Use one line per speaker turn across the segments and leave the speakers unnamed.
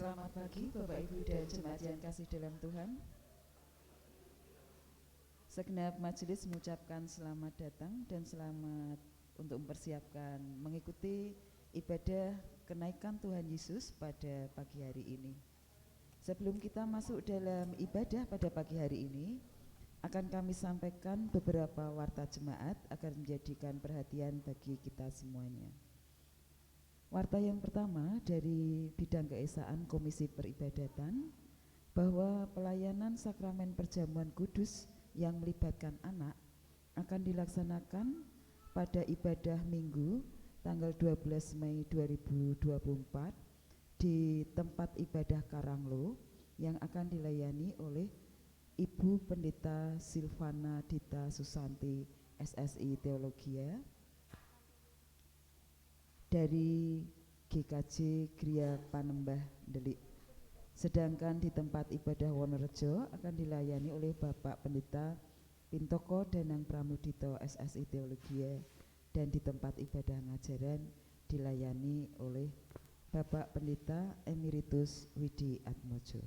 Selamat pagi Bapak Ibu dan jemaat yang kasih dalam Tuhan. Segenap majelis mengucapkan selamat datang dan selamat untuk mempersiapkan mengikuti ibadah kenaikan Tuhan Yesus pada pagi hari ini. Sebelum kita masuk dalam ibadah pada pagi hari ini, akan kami sampaikan beberapa warta jemaat agar menjadikan perhatian bagi kita semuanya. Warta yang pertama dari bidang keesaan Komisi Peribadatan, bahwa pelayanan sakramen perjamuan kudus yang melibatkan anak akan dilaksanakan pada ibadah Minggu tanggal 12 Mei 2024 di tempat ibadah Karanglo yang akan dilayani oleh Ibu Pendeta Silvana Dita Susanti SSI Teologia dari GKJ Gria Panembah Delik. Sedangkan di tempat ibadah Wonorejo akan dilayani oleh Bapak Pendeta Pintoko Danang Pramudito SSI Teologia, dan di tempat ibadah ngajaran dilayani oleh Bapak Pendeta Emeritus Widi Atmojo.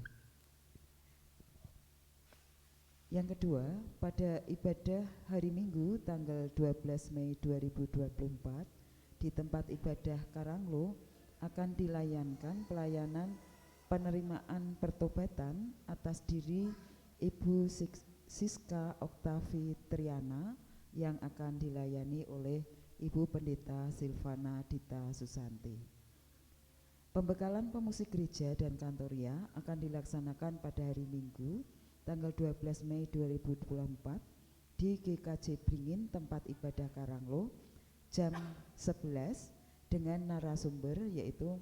Yang kedua, pada ibadah hari Minggu tanggal 12 Mei 2024 di tempat ibadah Karanglo akan dilayankan pelayanan penerimaan pertobatan atas diri Ibu Siska Oktavi Triana yang akan dilayani oleh Ibu Pendeta Silvana Dita Susanti. Pembekalan pemusik gereja dan kantoria akan dilaksanakan pada hari Minggu tanggal 12 Mei 2024 di GKJ Bringin tempat ibadah Karanglo jam 11 dengan narasumber yaitu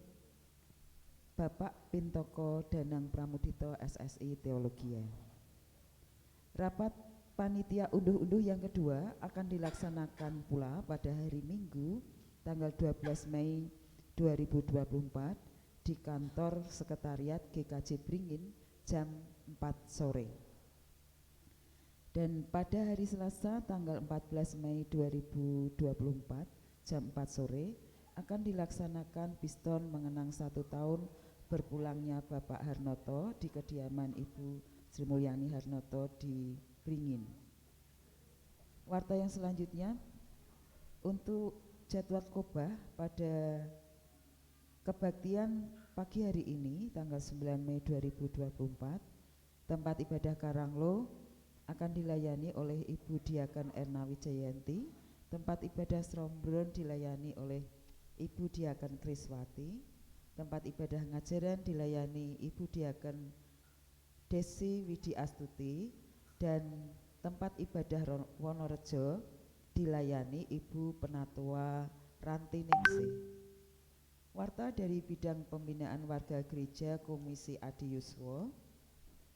Bapak Pintoko Danang Pramudito SSI Teologia. Rapat panitia unduh-unduh yang kedua akan dilaksanakan pula pada hari Minggu tanggal 12 Mei 2024 di kantor sekretariat GKJ Bringin jam 4 sore. Dan pada hari Selasa tanggal 14 Mei 2024 jam 4 sore akan dilaksanakan piston mengenang 1 tahun berpulangnya Bapak Harnoto di kediaman Ibu Sri Mulyani Harnoto di Bringin. Warta yang selanjutnya, untuk jadwal khotbah pada kebaktian pagi hari ini tanggal 9 Mei 2024 tempat ibadah Karanglo akan dilayani oleh Ibu Diaken Erna Wijayanti, tempat ibadah Strombron dilayani oleh Ibu Diaken Kriswati, tempat ibadah ngajaran dilayani Ibu Diaken Desi Widi Astuti, dan tempat ibadah Wonorejo dilayani Ibu Penatua Ranti Ningsih. Warta dari bidang pembinaan warga gereja Komisi Adi Yuswo,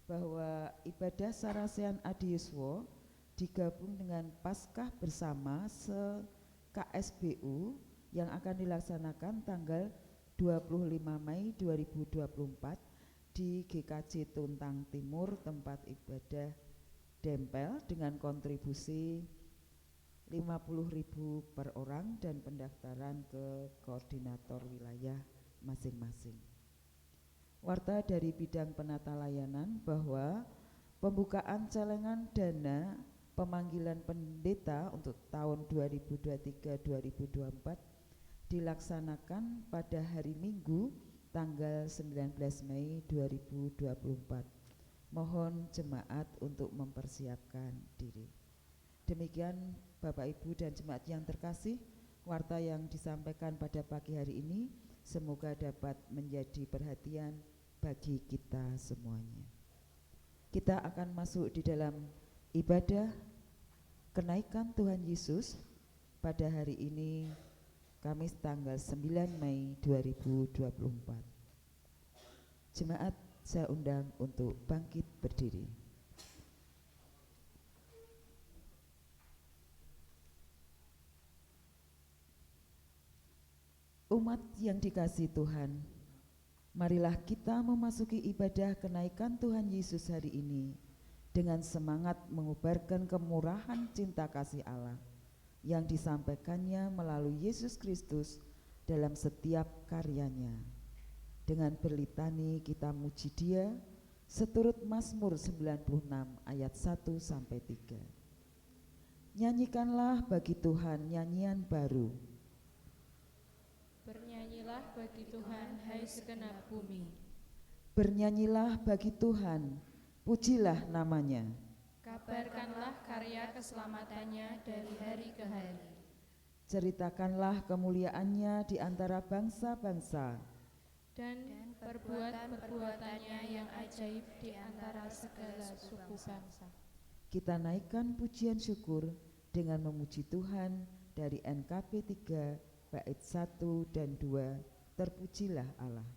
bahwa ibadah Sarasehan Adi Yuswo digabung dengan Paskah bersama se-KSBU yang akan dilaksanakan tanggal 25 Mei 2024 di GKJ Tuntang Timur tempat ibadah Dempel dengan kontribusi 50.000 per orang dan pendaftaran ke koordinator wilayah masing-masing. Warta dari bidang penata layanan, bahwa pembukaan celengan dana pemanggilan pendeta untuk tahun 2023-2024 dilaksanakan pada hari Minggu tanggal 19 Mei 2024. Mohon jemaat untuk mempersiapkan diri. Demikian Bapak Ibu dan jemaat yang terkasih, warta yang disampaikan pada pagi hari ini semoga dapat menjadi perhatian bagi kita semuanya. Kita akan masuk di dalam ibadah kenaikan Tuhan Yesus pada hari ini, Kamis tanggal 9 Mei 2024. Jemaat saya undang untuk bangkit berdiri. Umat yang dikasihi Tuhan, marilah kita memasuki ibadah kenaikan Tuhan Yesus hari ini dengan semangat mengubarkan kemurahan cinta kasih Allah yang disampaikannya melalui Yesus Kristus dalam setiap karyanya. Dengan berlitani kita muji Dia seturut Mazmur 96 ayat 1 sampai 3. Nyanyikanlah bagi Tuhan nyanyian baru.
Bernyanyilah bagi Tuhan, hai segenap bumi.
Bernyanyilah bagi Tuhan, pujilah namanya.
Kabarkanlah karya keselamatannya dari hari ke hari.
Ceritakanlah kemuliaannya di antara bangsa-bangsa.
Dan perbuatan-perbuatannya yang ajaib di antara segala suku bangsa.
Kita naikkan pujian syukur dengan memuji Tuhan dari NKB 3 bait 1 dan 2, terpujilah Allah.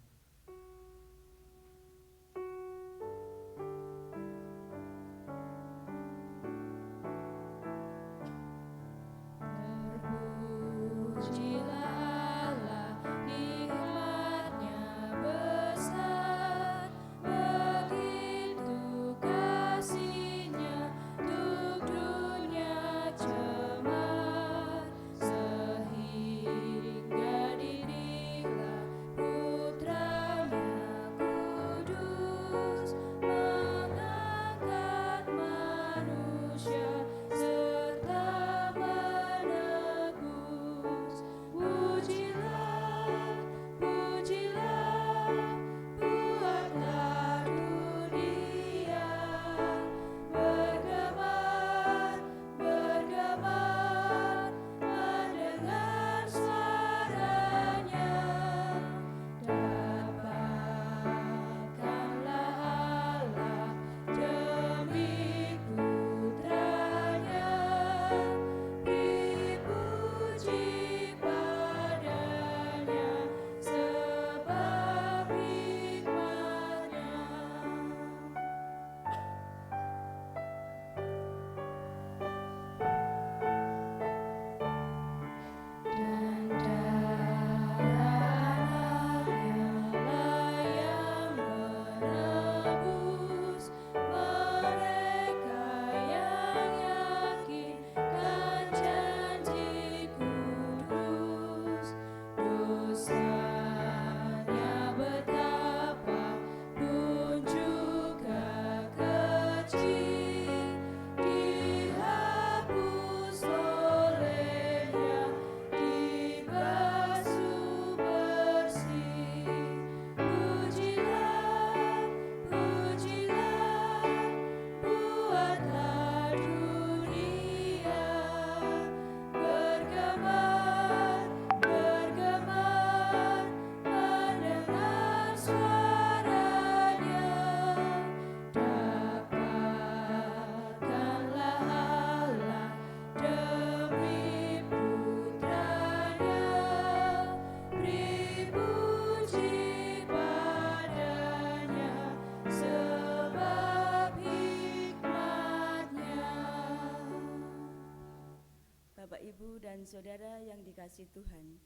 Dan saudara yang dikasihi Tuhan,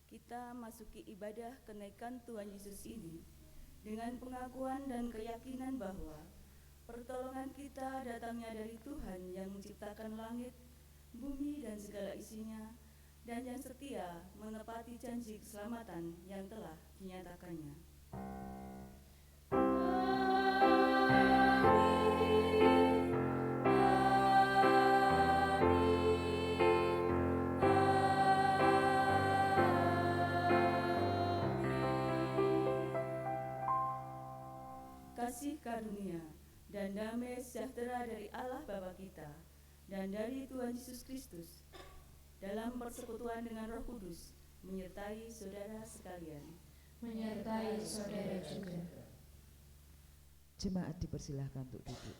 kita masuki ibadah kenaikan Tuhan Yesus ini dengan pengakuan dan keyakinan bahwa pertolongan kita datangnya dari Tuhan yang menciptakan langit, bumi dan segala isinya, dan yang setia menepati janji keselamatan yang telah dinyatakannya. Kasih karunia dan damai sejahtera dari Allah Bapa kita dan dari Tuhan Yesus Kristus dalam persekutuan dengan Roh Kudus menyertai saudara sekalian.
Menyertai saudara juga.
Jemaat dipersilahkan untuk duduk.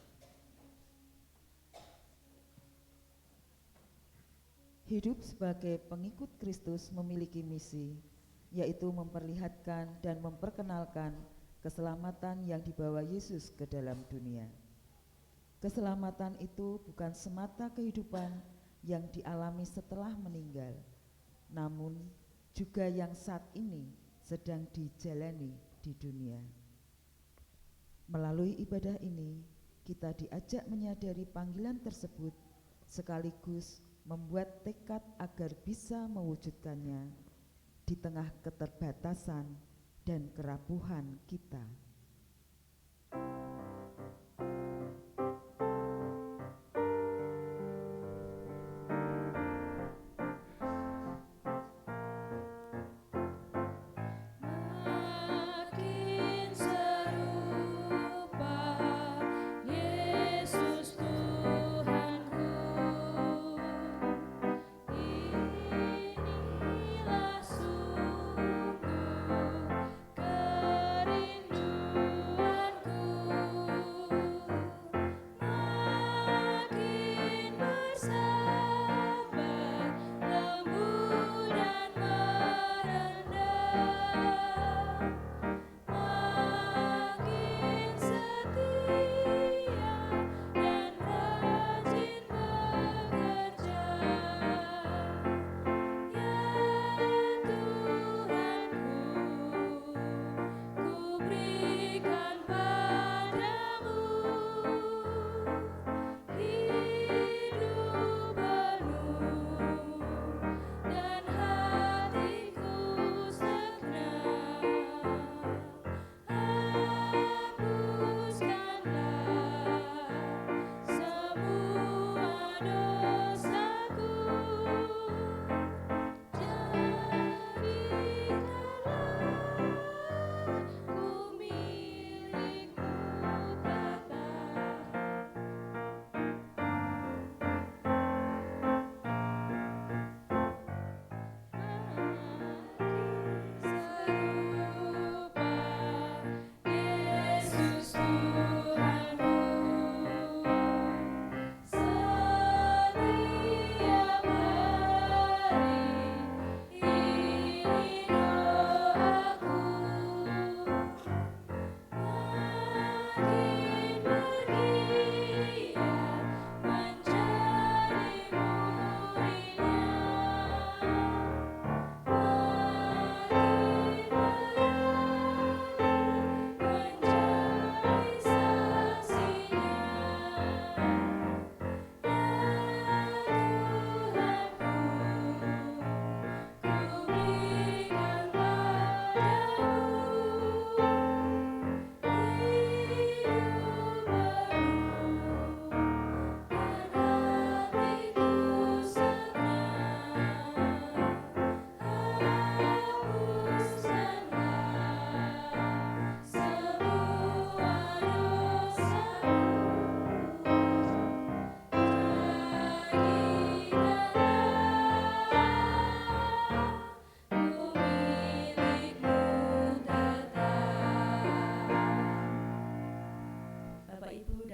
Hidup sebagai pengikut Kristus memiliki misi, yaitu memperlihatkan dan memperkenalkan keselamatan yang dibawa Yesus ke dalam dunia. Keselamatan itu bukan semata kehidupan yang dialami setelah meninggal, namun juga yang saat ini sedang dijalani di dunia. Melalui ibadah ini, kita diajak menyadari panggilan tersebut sekaligus membuat tekad agar bisa mewujudkannya di tengah keterbatasan dan kerapuhan kita.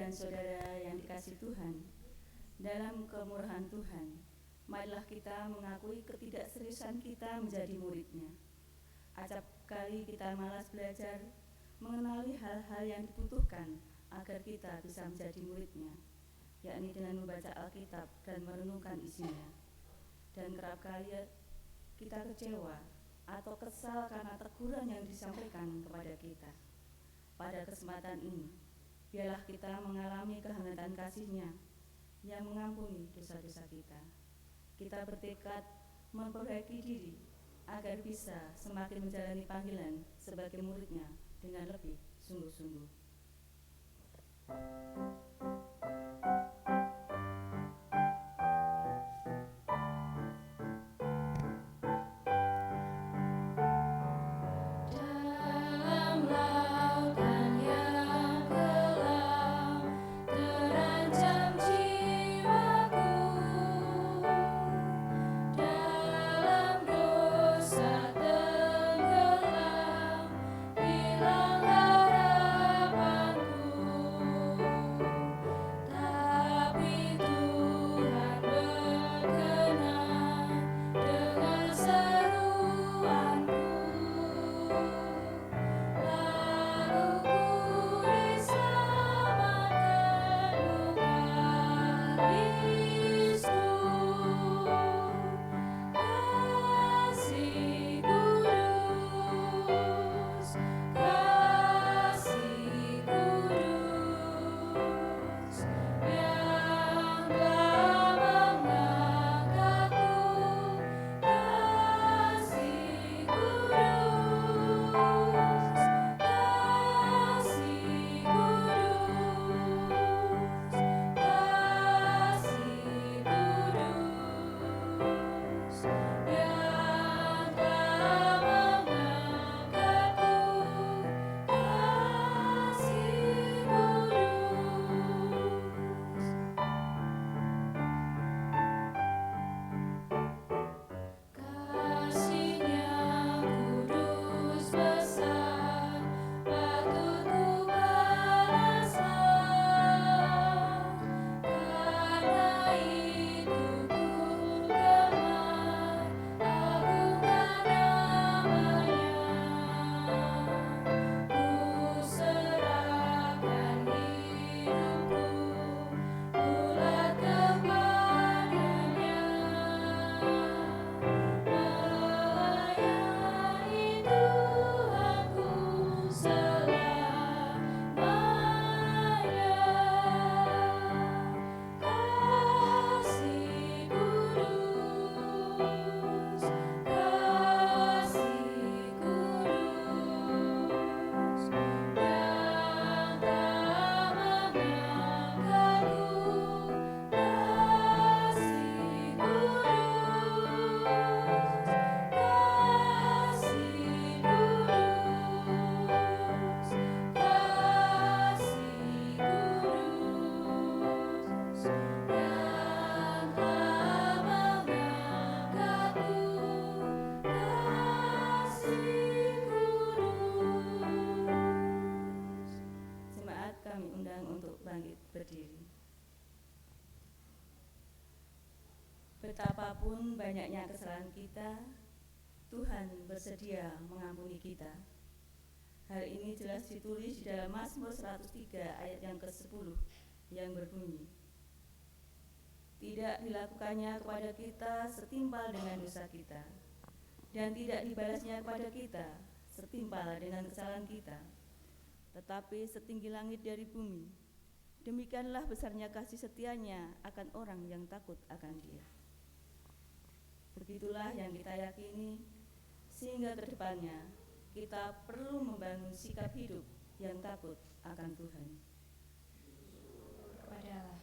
dan saudara yang dikasihi Tuhan, dalam kemurahan Tuhan, marilah kita mengakui ketidakseriusan kita menjadi murid-Nya. Acap kali kita malas belajar, mengenali hal-hal yang dibutuhkan agar kita bisa menjadi murid-Nya, yakni dengan membaca Alkitab dan merenungkan isinya. Dan kerap kali kita kecewa atau kesal karena teguran yang disampaikan kepada kita. Pada kesempatan ini, biarlah kita mengalami kehangatan kasih-Nya yang mengampuni dosa-dosa kita. Kita bertekad memperbaiki diri agar bisa semakin menjalani panggilan sebagai murid-Nya dengan lebih sungguh-sungguh. Betapapun banyaknya kesalahan kita, Tuhan bersedia mengampuni kita. Hal ini jelas ditulis di dalam Mazmur 103 ayat yang ke-10 yang berbunyi, tidak dilakukannya kepada kita setimpal dengan dosa kita, dan tidak dibalasnya kepada kita setimpal dengan kesalahan kita, tetapi setinggi langit dari bumi. Demikianlah besarnya kasih setianya akan orang yang takut akan Dia. Begitulah yang kita yakini, sehingga ke depannya kita perlu membangun sikap hidup yang takut akan Tuhan.
Kepada Allah.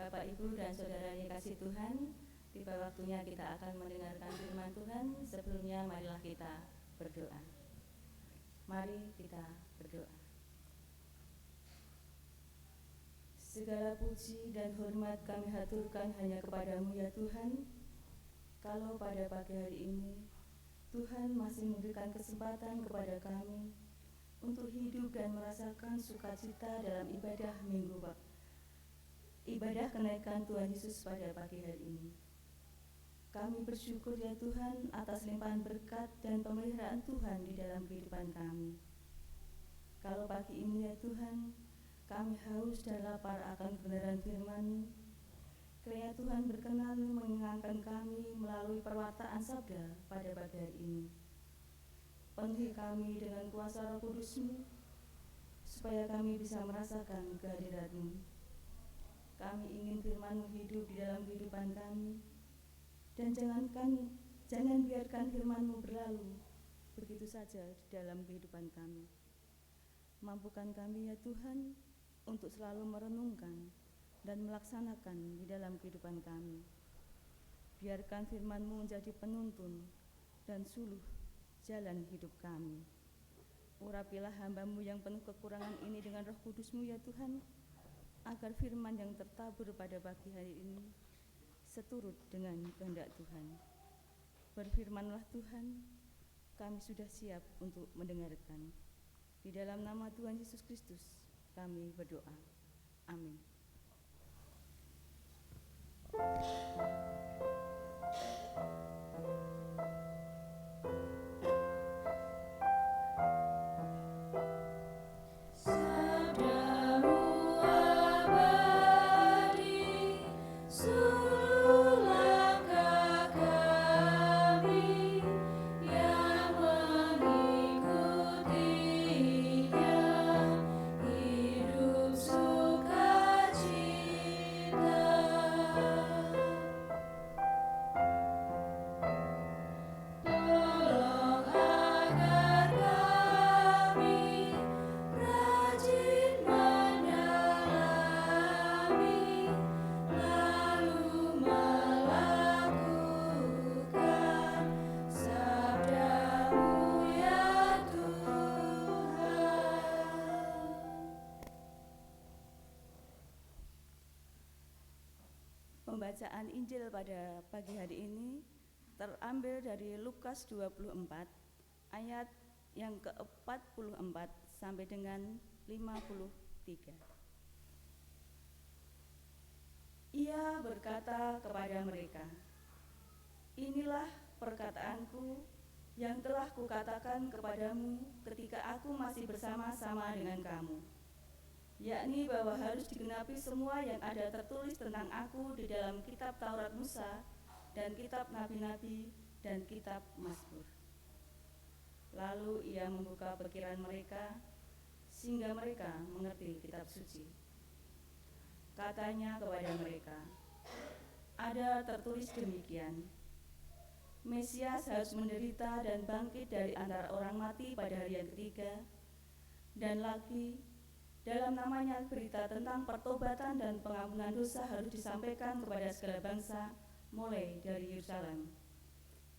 Bapak, Ibu, dan Saudara yang dikasihi Tuhan, tiba waktunya kita akan mendengarkan firman Tuhan. Sebelumnya marilah kita berdoa. Mari kita berdoa. Segala puji dan hormat kami haturkan hanya kepadamu ya Tuhan. Kalau pada pagi hari ini Tuhan masih memberikan kesempatan kepada kami untuk hidup dan merasakan sukacita dalam ibadah ibadah kenaikan Tuhan Yesus pada pagi hari ini. Kami bersyukur ya Tuhan atas limpahan berkat dan pemeliharaan Tuhan di dalam kehidupan kami. Kalau pagi ini ya Tuhan, kami haus dan lapar akan kebenaran firman-Mu. Kiranya Tuhan berkenan mengingatkan kami melalui perwataan sabda pada pagi hari ini. Penuhi kami dengan kuasa Roh Kudus-Mu, supaya kami bisa merasakan kehadirat-Mu. Kami ingin firman-Mu hidup di dalam kehidupan kami, dan jangan biarkan firman-Mu berlalu begitu saja di dalam kehidupan kami. Mampukan kami ya Tuhan untuk selalu merenungkan dan melaksanakan di dalam kehidupan kami. Biarkan firman-Mu menjadi penuntun dan suluh jalan hidup kami. Urapilah hamba-Mu yang penuh kekurangan ini dengan Roh Kudus-Mu ya Tuhan, agar firman yang tertabur pada pagi hari ini seturut dengan kehendak Tuhan. Berfirmanlah Tuhan, kami sudah siap untuk mendengarkan. Di dalam nama Tuhan Yesus Kristus kami berdoa. Amin.
Hidup sukacita.
Bacaan Injil pada pagi hari ini terambil dari Lukas 24 ayat yang ke-44 sampai dengan 53. Ia berkata kepada mereka, "Inilah perkataanku yang telah kukatakan kepadamu ketika aku masih bersama-sama dengan kamu, yakni bahwa harus digenapi semua yang ada tertulis tentang aku di dalam kitab Taurat Musa dan kitab Nabi-Nabi dan kitab Mazmur." Lalu ia membuka pikiran mereka sehingga mereka mengerti kitab suci. Katanya kepada mereka, "Ada tertulis demikian, Mesias harus menderita dan bangkit dari antara orang mati pada hari yang ketiga, dan lagi dalam namanya berita tentang pertobatan dan pengampunan dosa harus disampaikan kepada segala bangsa mulai dari Yerusalem.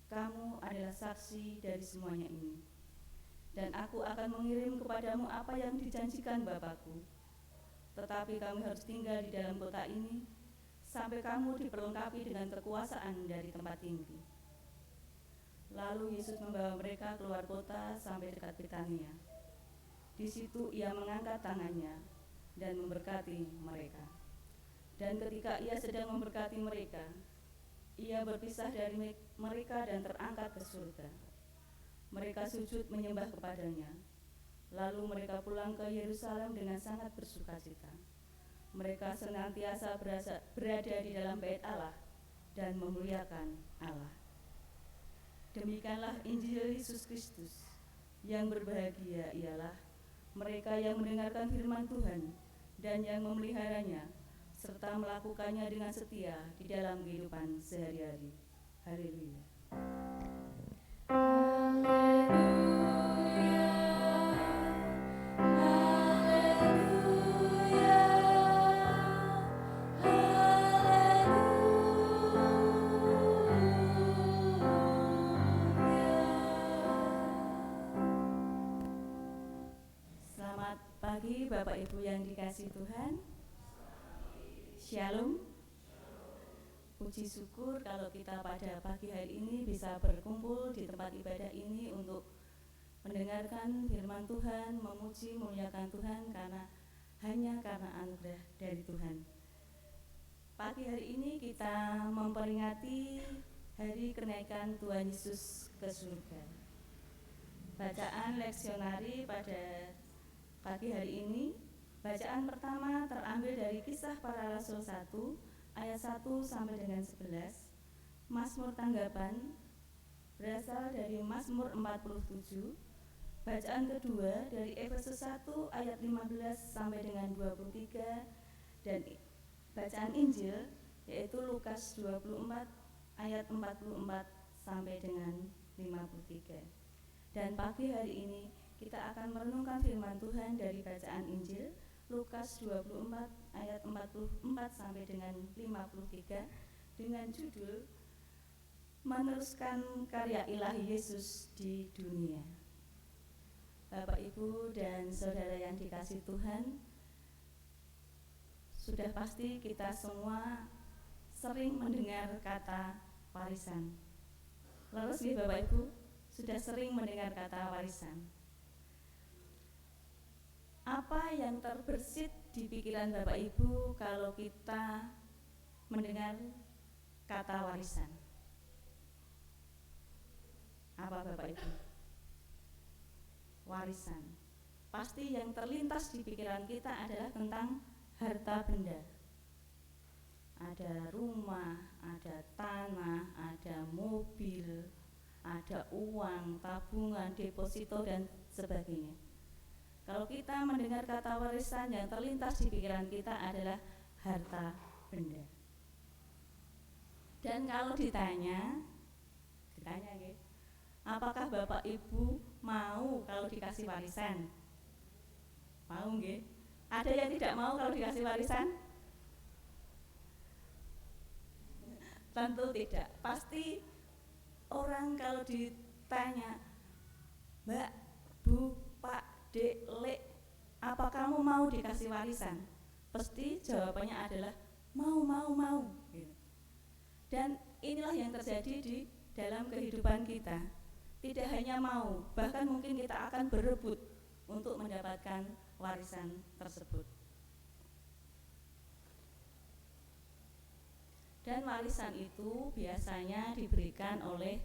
Kamu adalah saksi dari semuanya ini. Dan aku akan mengirim kepadamu apa yang dijanjikan Bapakku. Tetapi kamu harus tinggal di dalam kota ini sampai kamu diperlengkapi dengan kekuasaan dari tempat tinggi." Lalu Yesus membawa mereka keluar kota sampai dekat Betania. Di situ ia mengangkat tangannya dan memberkati mereka. Dan ketika ia sedang memberkati mereka, ia berpisah dari mereka dan terangkat ke surga. Mereka sujud menyembah kepadanya. Lalu mereka pulang ke Yerusalem dengan sangat bersukacita. Mereka senantiasa berada di dalam bait Allah dan memuliakan Allah. Demikianlah Injil Yesus Kristus. Yang berbahagia ialah mereka yang mendengarkan firman Tuhan dan yang memeliharanya, serta melakukannya dengan setia di dalam kehidupan sehari-hari. Haleluya. Selamat pagi Bapak Ibu yang dikasihi Tuhan. Shalom. Puji syukur kalau kita pada pagi hari ini bisa berkumpul di tempat ibadah ini untuk mendengarkan firman Tuhan, memuji, memuliakan Tuhan hanya karena anugerah dari Tuhan. Pagi hari ini kita memperingati hari kenaikan Tuhan Yesus ke surga. Bacaan leksionari pada pagi hari ini, bacaan pertama terambil dari Kisah Para Rasul 1 ayat 1 sampai dengan 11. Mazmur tanggapan berasal dari Mazmur 47. Bacaan kedua dari Efesus 1 ayat 15 sampai dengan 23, dan bacaan Injil yaitu Lukas 24 ayat 44 sampai dengan 53. Dan pagi hari ini kita akan merenungkan firman Tuhan dari bacaan Injil Lukas 24 ayat 44 sampai dengan 53 dengan judul Meneruskan Karya Ilahi Yesus di Dunia. Bapak, Ibu, dan Saudara yang dikasihi Tuhan, sudah pasti kita semua sering mendengar kata warisan. Lalu sih Bapak Ibu, sudah sering mendengar kata warisan. Apa yang terbersit di pikiran Bapak Ibu kalau kita mendengar kata warisan? Apa Bapak Ibu? Warisan. Pasti yang terlintas di pikiran kita adalah tentang harta benda. Ada rumah, ada tanah, ada mobil, ada uang, tabungan, deposito, dan sebagainya. Kalau kita mendengar kata warisan, yang terlintas di pikiran kita adalah harta benda. Dan kalau ditanya gitu, apakah Bapak Ibu mau kalau dikasih warisan? Mau nggih? Ada yang tidak mau kalau dikasih warisan? Tentu tidak. Pasti orang kalau ditanya, Mbak, Bu, Pak, Dek, Lek, apa kamu mau dikasih warisan? Pasti jawabannya adalah mau gitu. Dan inilah yang terjadi di dalam kehidupan kita. Tidak hanya mau, bahkan mungkin kita akan berebut untuk mendapatkan warisan tersebut. Dan warisan itu biasanya diberikan oleh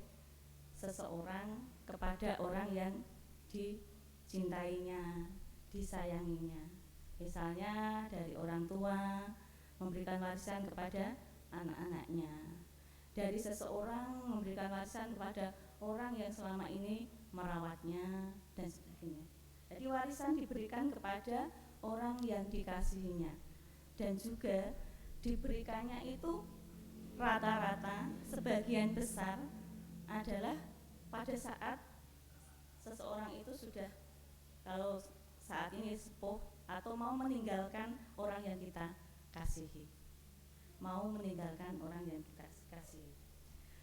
seseorang kepada orang yang dicintainya, disayanginya. Misalnya dari orang tua memberikan warisan kepada anak-anaknya, dari seseorang memberikan warisan kepada orang yang selama ini merawatnya, dan sebagainya. Jadi warisan diberikan kepada orang yang dikasihinya, dan juga diberikannya itu rata-rata sebagian besar adalah pada saat seseorang itu sudah, kalau saat ini sepuh atau mau meninggalkan orang yang kita kasihi, mau meninggalkan orang yang kita kasihi.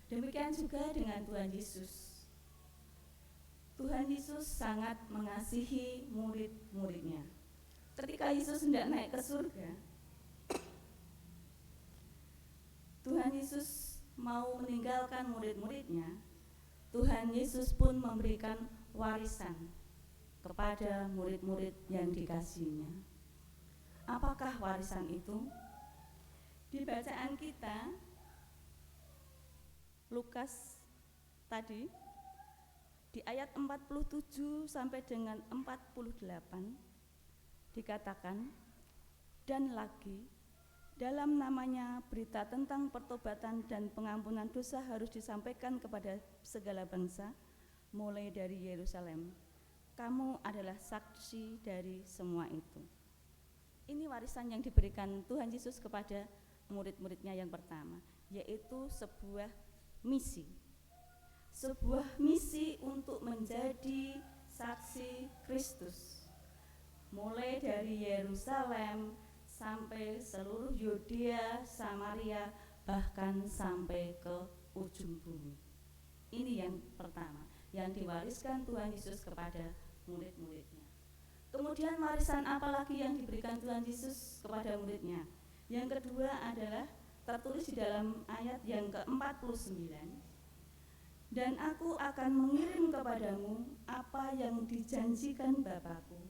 Demikian juga dengan Tuhan Yesus. Tuhan Yesus sangat mengasihi murid-muridnya. Ketika Yesus hendak naik ke surga, Tuhan Yesus mau meninggalkan murid-muridnya. Tuhan Yesus pun memberikan warisan kepada murid-murid yang dikasihinya. Apakah warisan itu? Di bacaan kita, Lukas tadi, di ayat 47 sampai dengan 48 dikatakan, dan lagi dalam namanya berita tentang pertobatan dan pengampunan dosa harus disampaikan kepada segala bangsa, mulai dari Yerusalem. Kamu adalah saksi dari semua itu. Ini warisan yang diberikan Tuhan Yesus kepada murid-muridnya yang pertama, yaitu sebuah misi. Sebuah misi untuk menjadi saksi Kristus. Mulai dari Yerusalem sampai seluruh Yudea, Samaria, bahkan sampai ke ujung bumi. Ini yang pertama, yang diwariskan Tuhan Yesus kepada murid-muridnya. Kemudian warisan apa lagi yang diberikan Tuhan Yesus kepada muridnya? Yang kedua adalah tertulis di dalam ayat yang ke-49. Dan aku akan mengirim kepadamu apa yang dijanjikan Bapakku,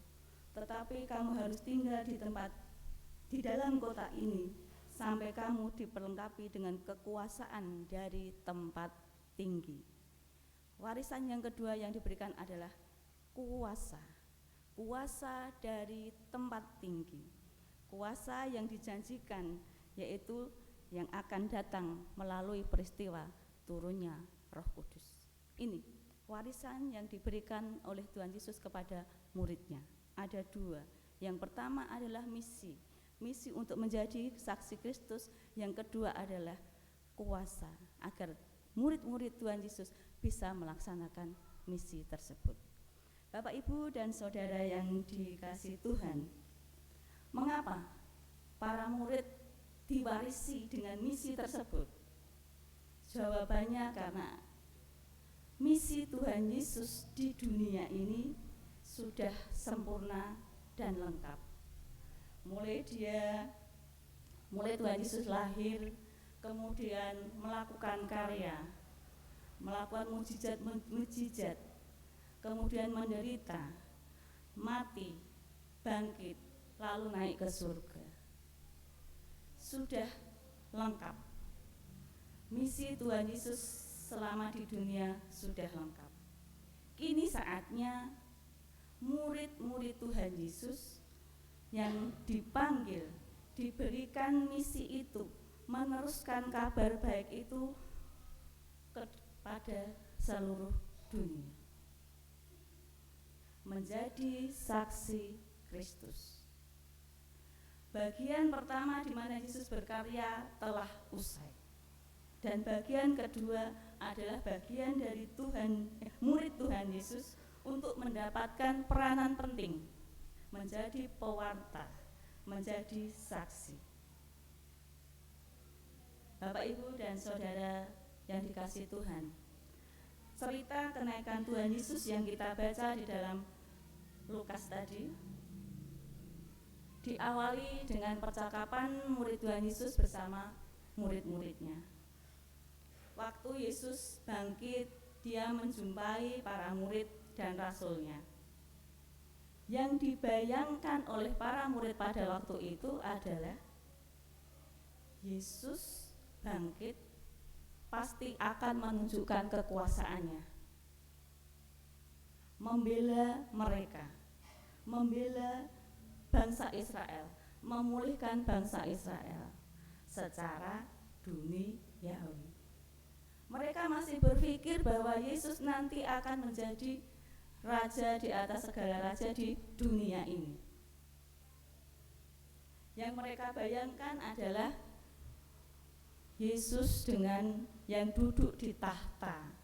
tetapi kamu harus tinggal di dalam kota ini sampai kamu diperlengkapi dengan kekuasaan dari tempat tinggi. Warisan yang kedua yang diberikan adalah kuasa dari tempat tinggi. Kuasa yang dijanjikan, yaitu yang akan datang melalui peristiwa turunnya Roh Kudus. Ini warisan yang diberikan oleh Tuhan Yesus kepada muridnya. Ada dua. Yang pertama adalah misi untuk menjadi saksi Kristus. Yang kedua adalah kuasa agar murid-murid Tuhan Yesus bisa melaksanakan misi tersebut. Bapak, Ibu, dan Saudara yang dikasihi Tuhan, mengapa para murid diwarisi dengan misi tersebut? Jawabannya karena misi Tuhan Yesus di dunia ini sudah sempurna dan lengkap. Mulai Tuhan Yesus lahir, kemudian melakukan karya, melakukan mujizat, kemudian menderita, mati, bangkit, lalu naik ke surga. Sudah lengkap. Misi Tuhan Yesus selama di dunia sudah lengkap. Kini saatnya murid-murid Tuhan Yesus yang dipanggil, diberikan misi itu, meneruskan kabar baik itu kepada seluruh dunia, menjadi saksi Kristus. Bagian pertama di mana Yesus berkarya telah usai, dan bagian kedua adalah bagian dari murid Tuhan Yesus untuk mendapatkan peranan penting, menjadi pewarta, menjadi saksi. Bapak, Ibu, dan Saudara yang dikasihi Tuhan, cerita kenaikan Tuhan Yesus yang kita baca di dalam Lukas tadi diawali dengan percakapan murid Tuhan Yesus bersama murid-muridnya. waktu Yesus bangkit, dia menjumpai para murid dan rasulnya. Yang dibayangkan oleh para murid pada waktu itu adalah Yesus bangkit pasti akan menunjukkan kekuasaannya, membela mereka, membela bangsa Israel, memulihkan bangsa Israel secara duniawi. Mereka masih berpikir bahwa Yesus nanti akan menjadi raja di atas segala raja di dunia ini. Yang mereka bayangkan adalah Yesus dengan yang duduk di tahta,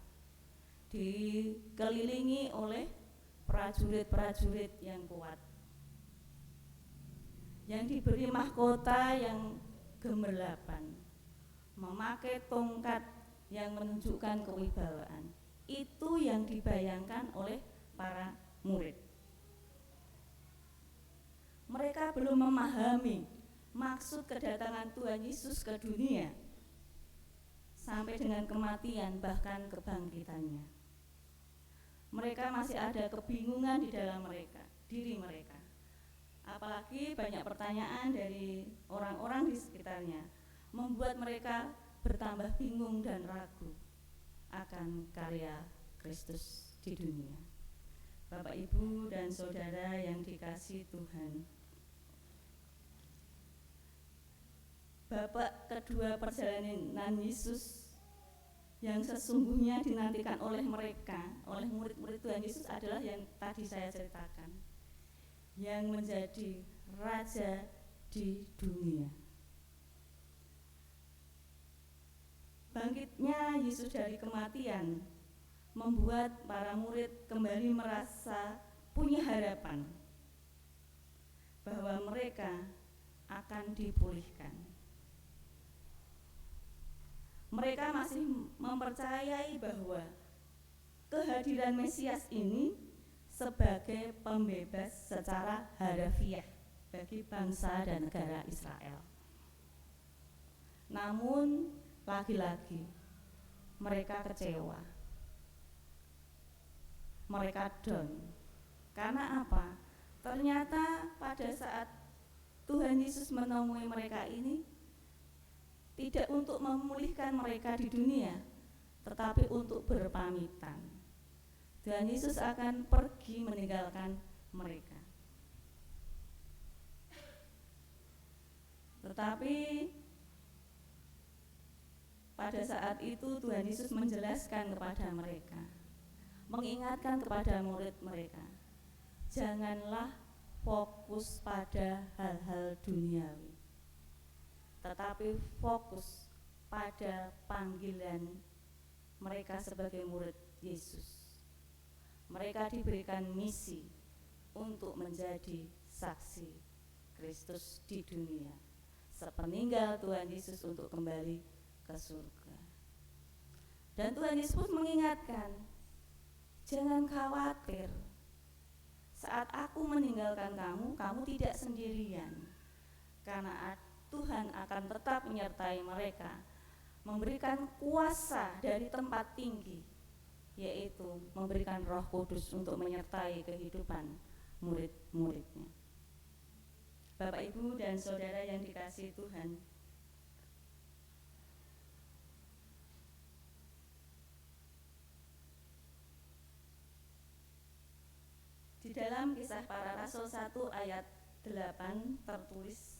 dikelilingi oleh prajurit-prajurit yang kuat, yang diberi mahkota yang gemerlapan, memakai tongkat yang menunjukkan kewibawaan. Itu yang dibayangkan oleh para murid. Mereka belum memahami maksud kedatangan Tuhan Yesus ke dunia sampai dengan kematian bahkan kebangkitannya. Mereka masih ada kebingungan di dalam diri mereka. Apalagi banyak pertanyaan dari orang-orang di sekitarnya, membuat mereka bertambah bingung dan ragu akan karya Kristus di dunia. Bapak, Ibu, dan saudara yang dikasihi Tuhan, babak kedua perjalanan Yesus yang sesungguhnya dinantikan oleh mereka, oleh murid-murid Tuhan Yesus adalah yang tadi saya ceritakan, yang menjadi raja di dunia. Bangkitnya Yesus dari kematian membuat para murid kembali merasa punya harapan bahwa mereka akan dipulihkan. Mereka masih mempercayai bahwa kehadiran Mesias ini sebagai pembebas secara harafiah bagi bangsa dan negara Israel. Namun lagi-lagi mereka kecewa, mereka down. Karena apa? Ternyata pada saat Tuhan Yesus menemui mereka ini tidak untuk memulihkan mereka di dunia, tetapi untuk berpamitan. Tuhan Yesus akan pergi meninggalkan mereka. Tetapi pada saat itu Tuhan Yesus menjelaskan kepada mereka, mengingatkan kepada murid mereka, janganlah fokus pada hal-hal duniawi, tetapi fokus pada panggilan mereka sebagai murid Yesus. Mereka diberikan misi untuk menjadi saksi Kristus di dunia, sepeninggal Tuhan Yesus untuk kembali ke surga. Dan Tuhan Yesus pun mengingatkan, jangan khawatir, saat aku meninggalkan kamu, kamu tidak sendirian, karena Tuhan akan tetap menyertai mereka, memberikan kuasa dari tempat tinggi, yaitu memberikan Roh Kudus untuk menyertai kehidupan murid-muridnya. Bapak, Ibu, dan saudara yang dikasihi Tuhan, di dalam Kisah Para Rasul 1 ayat 8 tertulis,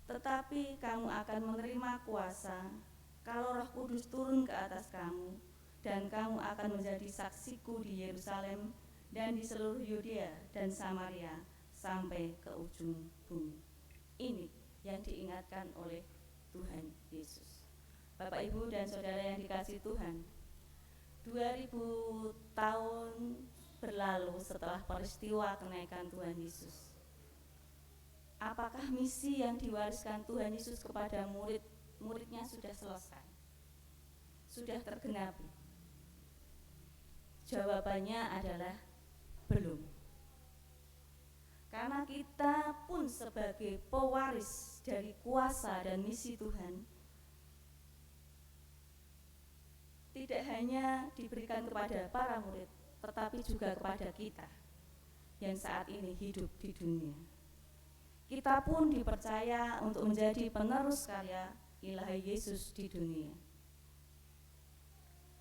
tetapi kamu akan menerima kuasa kalau Roh Kudus turun ke atas kamu, dan kamu akan menjadi saksiku di Yerusalem dan di seluruh Yudea dan Samaria sampai ke ujung bumi. Ini yang diingatkan oleh Tuhan Yesus. Bapak, Ibu, dan saudara yang dikasihi Tuhan, 2000 tahun berlalu setelah peristiwa kenaikan Tuhan Yesus. Apakah misi yang diwariskan Tuhan Yesus kepada murid-muridnya sudah selesai? Sudah tergenapi? Jawabannya adalah belum. Karena kita pun sebagai pewaris dari kuasa dan misi Tuhan, tidak hanya diberikan kepada para murid, tetapi juga kepada kita yang saat ini hidup di dunia. Kita pun dipercaya untuk menjadi penerus karya ilahi Yesus di dunia.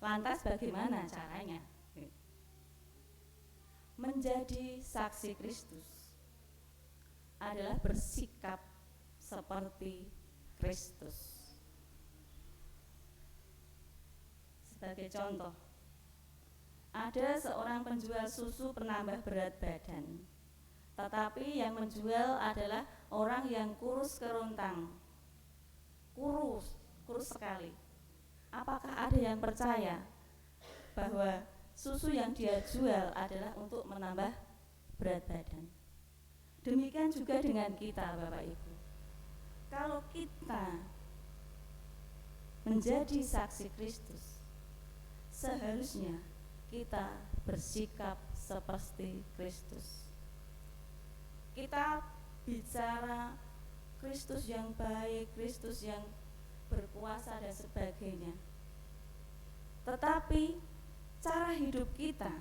Lantas bagaimana caranya? Menjadi saksi Kristus adalah bersikap seperti Kristus. Sebagai contoh, ada seorang penjual susu penambah berat badan, tetapi yang menjual adalah orang yang kurus kerontang, kurus sekali. Apakah ada yang percaya bahwa susu yang dia jual adalah untuk menambah berat badan? Demikian juga dengan kita, Bapak Ibu. Kalau kita menjadi saksi Kristus, seharusnya kita bersikap seperti Kristus. Kita bicara Kristus yang baik, Kristus yang berkuasa dan sebagainya. Tetapi cara hidup kita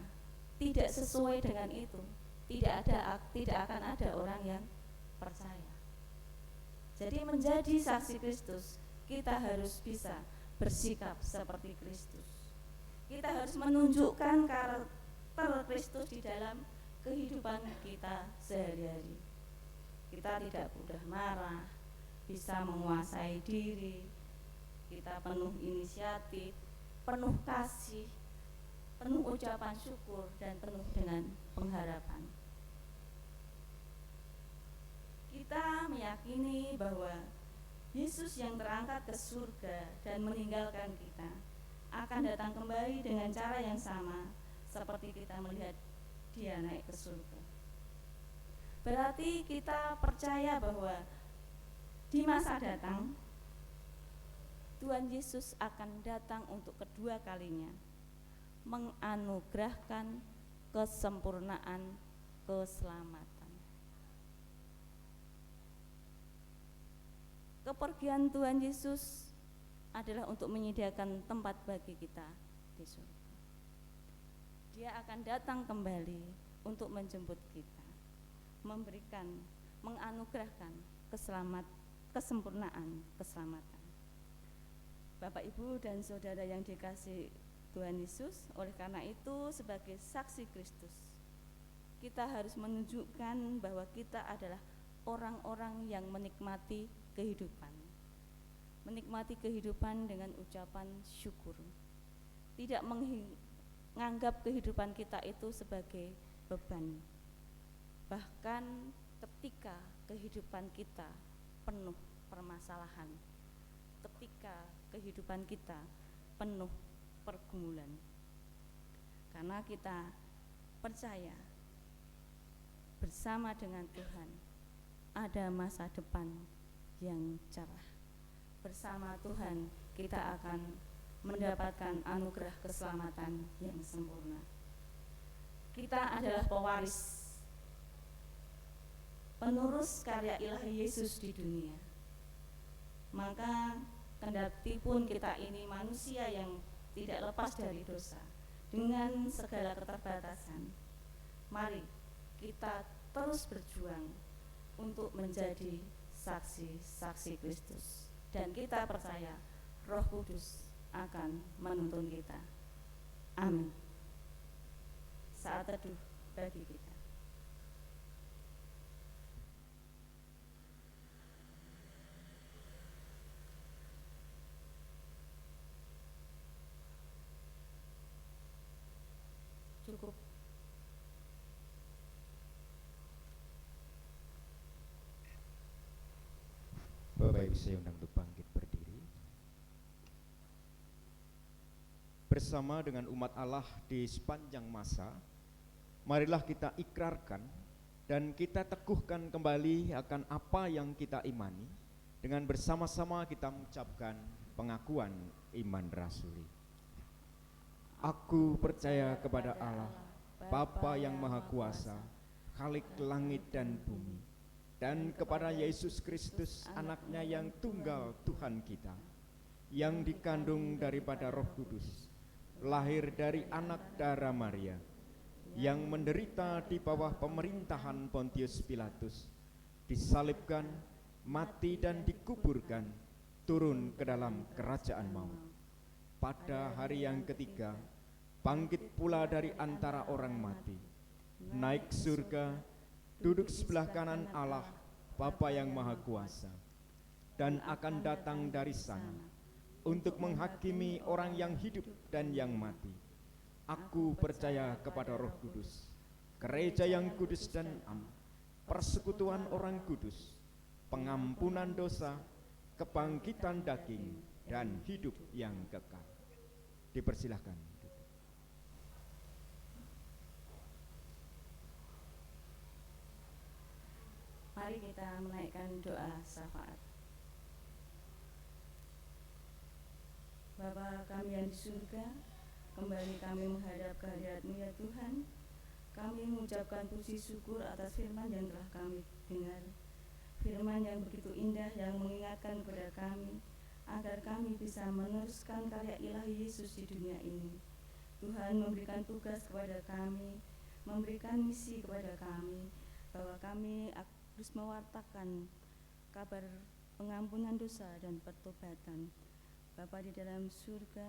tidak sesuai dengan itu. Tidak akan ada orang yang percaya. Jadi menjadi saksi Kristus, kita harus bisa bersikap seperti Kristus. Kita harus menunjukkan karakter Kristus di dalam kehidupan kita sehari-hari. Kita tidak mudah marah, bisa menguasai diri, kita penuh inisiatif, penuh kasih, penuh ucapan syukur, dan penuh dengan pengharapan. Kita meyakini bahwa Yesus yang terangkat ke surga dan meninggalkan kita akan datang kembali dengan cara yang sama seperti kita melihat dia naik ke surga. Berarti kita percaya bahwa di masa datang Tuhan Yesus akan datang untuk kedua kalinya, menganugerahkan kesempurnaan keselamatan. Kepergian Tuhan Yesus adalah untuk menyediakan tempat bagi kita di surga. Dia akan datang kembali untuk menjemput kita, menganugerahkan kesempurnaan keselamatan. Bapak, Ibu, dan saudara yang dikasihi Tuhan Yesus, oleh karena itu sebagai saksi Kristus, kita harus menunjukkan bahwa kita adalah orang-orang yang menikmati kehidupan. Menikmati kehidupan dengan ucapan syukur. Tidak menganggap kehidupan kita itu sebagai beban. Bahkan ketika kehidupan kita penuh permasalahan, ketika kehidupan kita penuh pergumulan, karena kita percaya bersama dengan Tuhan ada masa depan yang cerah. Bersama Tuhan kita akan mendapatkan anugerah keselamatan yang sempurna. Kita adalah pewaris, penerus karya ilahi Yesus di dunia. Maka kendati pun kita ini manusia yang tidak lepas dari dosa, dengan segala keterbatasan, mari kita terus berjuang untuk menjadi saksi-saksi Kristus. Dan kita percaya Roh Kudus akan menuntun kita. Amin. Saat teduh bagi kita. Cukup.
Bapak Ibu, saya undang untuk bangkit berdiri. Bersama dengan umat Allah di sepanjang masa, marilah kita ikrarkan dan kita teguhkan kembali akan apa yang kita imani. Dengan bersama-sama kita mengucapkan pengakuan iman rasuli. Aku percaya kepada Allah, Bapa yang Maha Kuasa, Khalik langit dan bumi, dan kepada Yesus Kristus, anaknya yang tunggal Tuhan kita, yang dikandung daripada Roh Kudus, lahir dari anak darah Maria, yang menderita di bawah pemerintahan Pontius Pilatus, disalibkan, mati dan dikuburkan, turun ke dalam kerajaan maut. Pada hari yang ketiga, bangkit pula dari antara orang mati, naik surga, duduk sebelah kanan Allah, Bapa yang Maha Kuasa, dan akan datang dari sana untuk menghakimi orang yang hidup dan yang mati. Aku percaya kepada Roh Kudus, gereja yang kudus dan am, persekutuan orang kudus, pengampunan dosa, kebangkitan daging, dan hidup yang kekal. Dipersilahkan duduk.
Mari kita menaikkan doa syafaat. Bapa kami yang di surga, kembali kami menghadap kehadirat-Mu ya Tuhan. Kami mengucapkan puji syukur atas firman yang telah kami dengar. Firman yang begitu indah yang mengingatkan kepada kami agar kami bisa meneruskan karya ilahi Yesus di dunia ini. Tuhan memberikan tugas kepada kami, memberikan misi kepada kami, bahwa kami harus mewartakan kabar pengampunan dosa dan pertobatan. Bapa di dalam surga,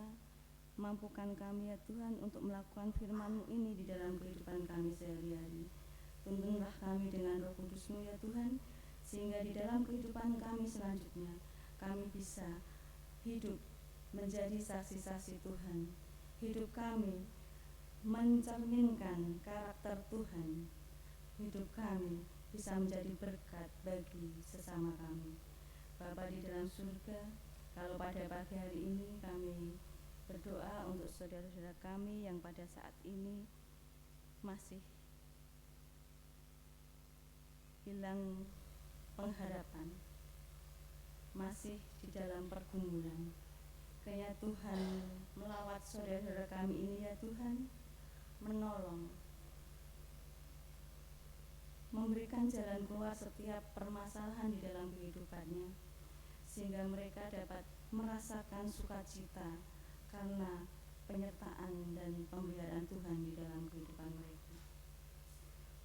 mampukan kami ya Tuhan untuk melakukan firman-Mu ini di dalam kehidupan kami sehari-hari. Tuntunlah kami dengan Roh Kudus-Mu ya Tuhan, sehingga di dalam kehidupan kami selanjutnya kami bisa hidup menjadi saksi-saksi Tuhan. Hidup kami mencerminkan karakter Tuhan. Hidup kami bisa menjadi berkat bagi sesama kami. Bapa di dalam surga, kalau pada pagi hari ini kami berdoa untuk saudara-saudara kami yang pada saat ini masih hilang pengharapan, masih di dalam pergumulan. Kiranya Tuhan melawat saudara-saudara kami ini ya Tuhan, menolong, memberikan jalan keluar setiap permasalahan di dalam kehidupannya, sehingga mereka dapat merasakan sukacita karena penyertaan dan pemeliharaan Tuhan di dalam kehidupan mereka.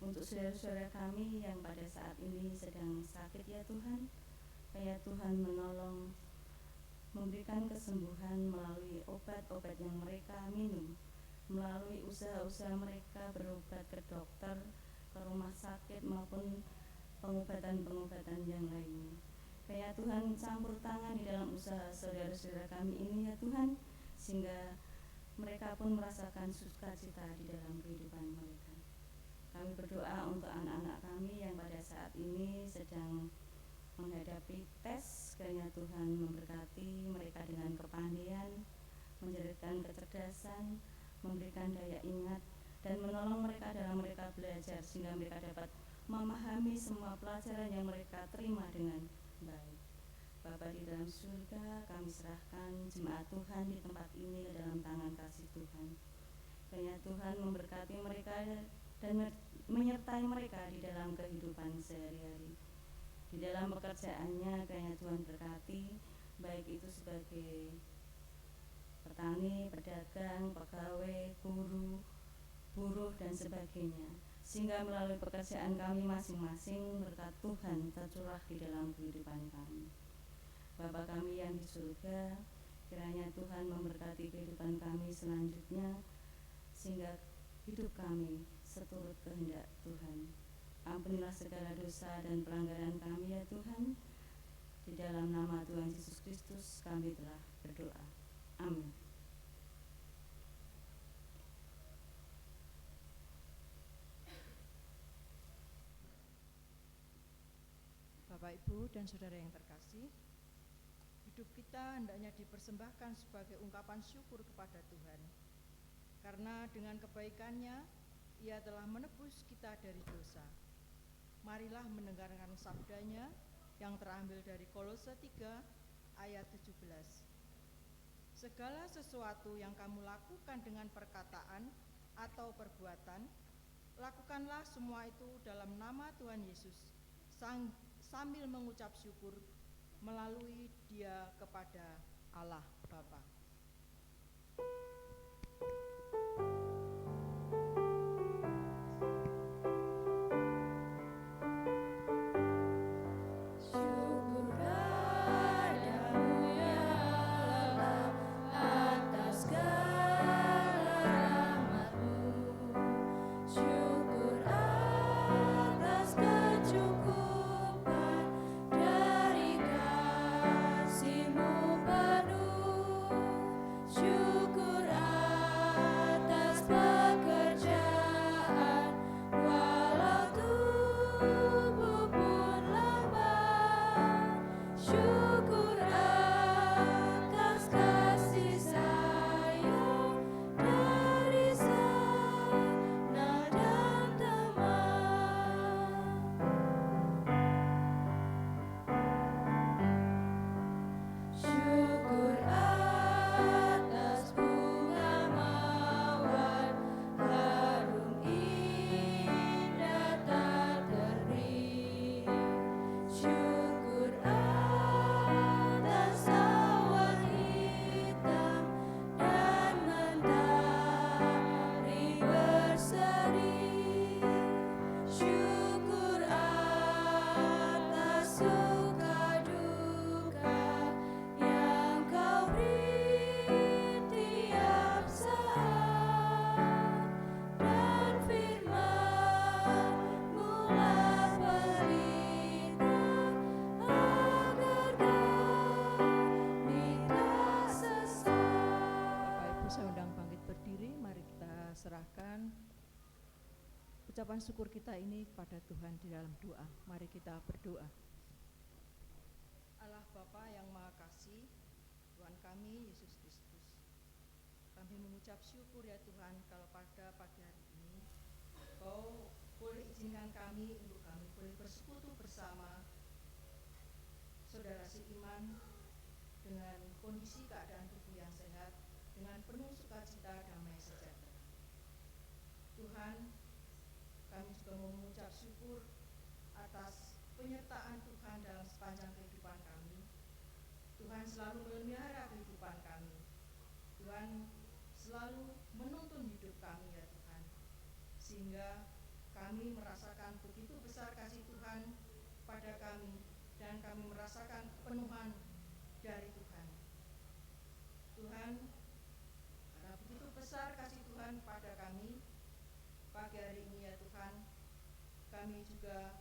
Untuk saudara-saudara kami yang pada saat ini sedang sakit ya Tuhan, supaya Tuhan menolong, memberikan kesembuhan melalui obat-obat yang mereka minum, melalui usaha-usaha mereka berobat ke dokter, ke rumah sakit maupun pengobatan-pengobatan yang lainnya. Kayak Tuhan campur tangan di dalam usaha saudara-saudara kami ini ya Tuhan, sehingga mereka pun merasakan sukacita di dalam kehidupan mereka. Kami berdoa untuk anak-anak kami yang pada saat ini sedang menghadapi tes, kiranya Tuhan memberkati mereka dengan kepandaian, menjadikan kecerdasan, memberikan daya ingat, dan menolong mereka dalam mereka belajar, sehingga mereka dapat memahami semua pelajaran yang mereka terima dengan baik. Bapa di dalam surga, kami serahkan jemaat Tuhan di tempat ini ke dalam tangan kasih Tuhan. Kiranya Tuhan memberkati mereka dan menyertai mereka di dalam kehidupan sehari-hari. Di dalam pekerjaannya, kiranya Tuhan berkati, baik itu sebagai petani, pedagang, pegawai, guru, buruh, dan sebagainya, sehingga melalui pekerjaan kami masing-masing berkat Tuhan tercurah di dalam kehidupan kami. Bapa kami yang di surga, kiranya Tuhan memberkati kehidupan kami selanjutnya, sehingga hidup kami seturut kehendak Tuhan. Ampunilah segala dosa dan pelanggaran kami ya Tuhan. Di dalam nama Tuhan Yesus Kristus kami telah berdoa. Amin.
Bapak, Ibu, dan saudara yang terkasih, hidup kita hendaknya dipersembahkan sebagai ungkapan syukur kepada Tuhan. Karena dengan kebaikannya, Ia telah menebus kita dari dosa. Marilah mendengarkan sabdanya yang terambil dari Kolose 3 ayat 17. Segala sesuatu yang kamu lakukan dengan perkataan atau perbuatan, lakukanlah semua itu dalam nama Tuhan Yesus, sambil mengucap syukur melalui Dia kepada Allah Bapa. ucapan syukur kita ini pada Tuhan di dalam doa. Mari kita berdoa. Allah Bapa yang Maha Kasih, Tuhan kami Yesus Kristus, kami mengucap syukur ya Tuhan kalau pada pagi hari ini Kau boleh izinkan kami untuk kami boleh bersekutu bersama saudara seiman dengan kondisi keadaan tubuh yang sehat, dengan penuh sukacita, damai sejahtera. Tuhan, kami juga mau mengucap syukur atas penyertaan Tuhan dalam sepanjang kehidupan kami. Tuhan selalu memelihara kehidupan kami. Tuhan selalu menuntun hidup kami ya Tuhan, sehingga kami merasakan begitu besar kasih Tuhan pada kami, dan kami merasakan kepenuhan dari Tuhan. Tuhan, karena begitu besar kasih Tuhan pada kami, pagi hari ini ya Tuhan, kami juga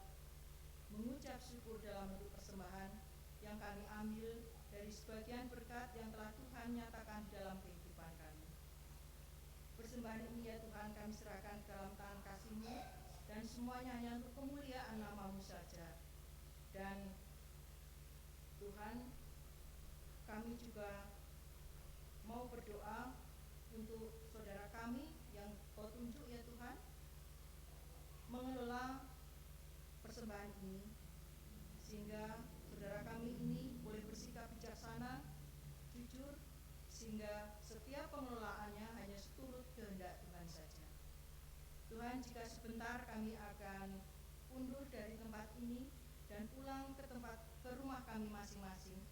mengucap syukur dalam bentuk persembahan yang kami ambil dari sebagian berkat yang telah Tuhan nyatakan di dalam kehidupan kami. Persembahan ini ya Tuhan kami serahkan ke dalam tangan kasih-Mu, dan semuanya hanya untuk kemuliaan nama-Mu saja. Dan Tuhan, kami juga mau berdoa untuk saudara kami yang Kau tunjuk ya Tuhan, mengelola persembahan ini, sehingga saudara kami ini boleh bersikap bijaksana, jujur, sehingga setiap pengelolaannya hanya seturut kehendak Tuhan saja. Tuhan, jika sebentar kami akan undur dari tempat ini dan pulang ke rumah kami masing-masing,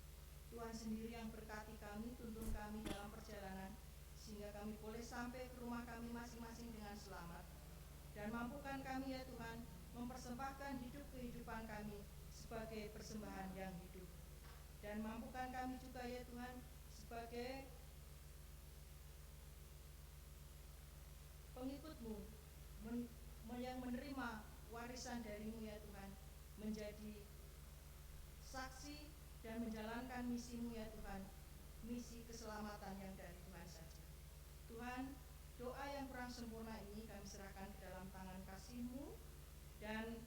Tuhan sendiri yang berkati kami, tuntun kami dalam perjalanan, sehingga kami boleh sampai ke rumah kami masing-masing dengan selamat. Dan mampukan kami ya Tuhan mempersembahkan kehidupan kami sebagai persembahan yang hidup. Dan mampukan kami juga ya Tuhan sebagai pengikut-Mu yang menerima warisan dari-Mu ya Tuhan, menjadi saksi dan menjalankan misi-Mu ya Tuhan, misi keselamatan yang dari Tuhan saja. Tuhan, doa yang kurang sempurna ini kami serahkan ke dalam tangan kasih-Mu, dan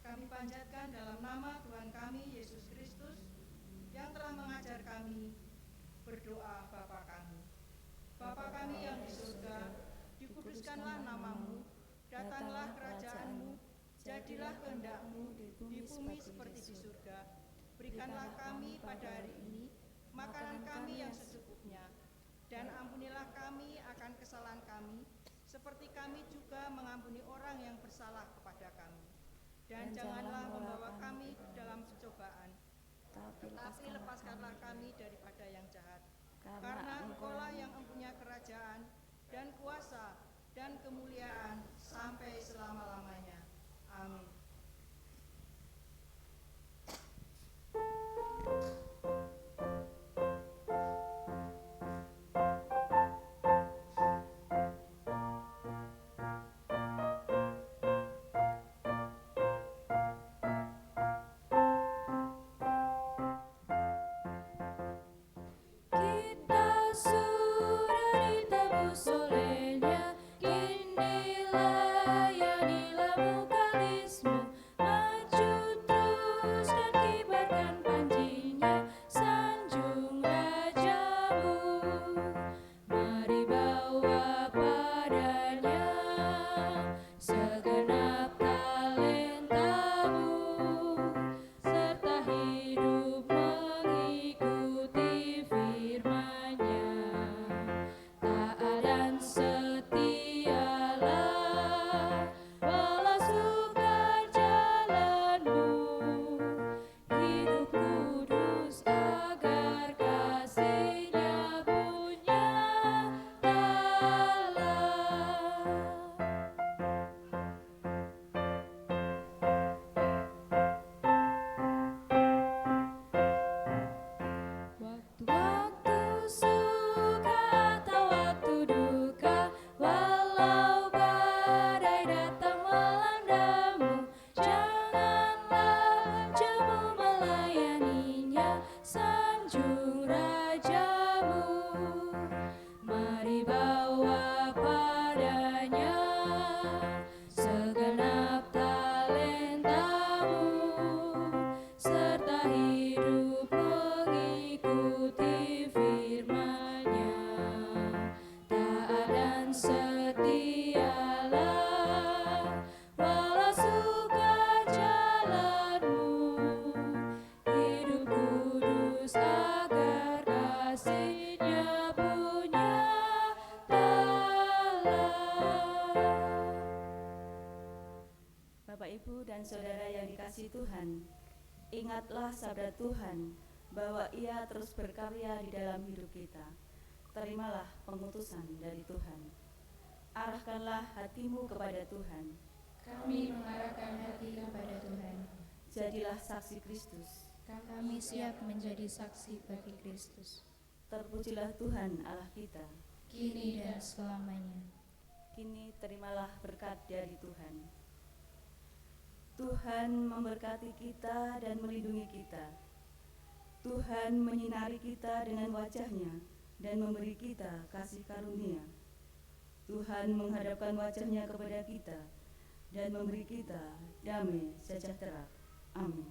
kami panjatkan dalam nama Tuhan kami Yesus Kristus yang telah mengajar kami berdoa Bapa kami. Bapa kami yang di surga, dikuduskanlah nama-Mu, datanglah kerajaan-Mu, jadilah kehendak-Mu di bumi seperti di surga. Berikanlah kami pada hari ini makanan kami yang secukupnya, dan ampunilah kami akan kesalahan kami, seperti kami juga mengampuni orang yang bersalah kepada kami. Dan janganlah membawa kami ke dalam pencobaan, tetapi lepaskanlah kami daripada yang jahat. Karena Engkau-lah yang mempunyai kerajaan dan kuasa dan kemuliaan sampai selama-lamanya. Amin.
Kita sudah ditebus olehnya, kini layanilah
Ibu dan Saudara yang dikasihi Tuhan, ingatlah sabda Tuhan bahwa Ia terus berkarya di dalam hidup kita. Terimalah pengutusan dari Tuhan. Arahkanlah hatimu kepada Tuhan.
Kami mengarahkan hati kepada Tuhan.
Jadilah saksi Kristus.
Kami siap menjadi saksi bagi Kristus.
Terpujilah Tuhan Allah kita.
Kini dan selamanya.
Kini terimalah berkat dari Tuhan. Tuhan memberkati kita dan melindungi kita. Tuhan menyinari kita dengan wajah-Nya dan memberi kita kasih karunia. Tuhan menghadapkan wajah-Nya kepada kita dan memberi kita damai sejahtera. Amin.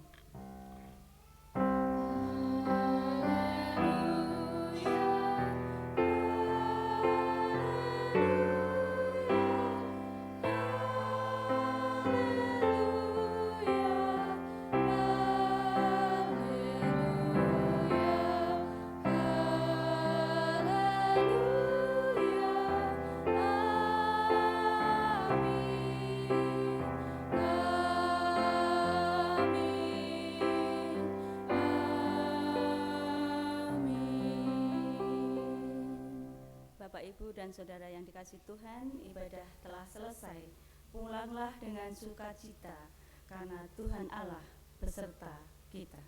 Bapak, Ibu, dan Saudara yang dikasihi Tuhan, ibadah telah selesai. Pulanglah dengan sukacita, karena Tuhan Allah beserta kita.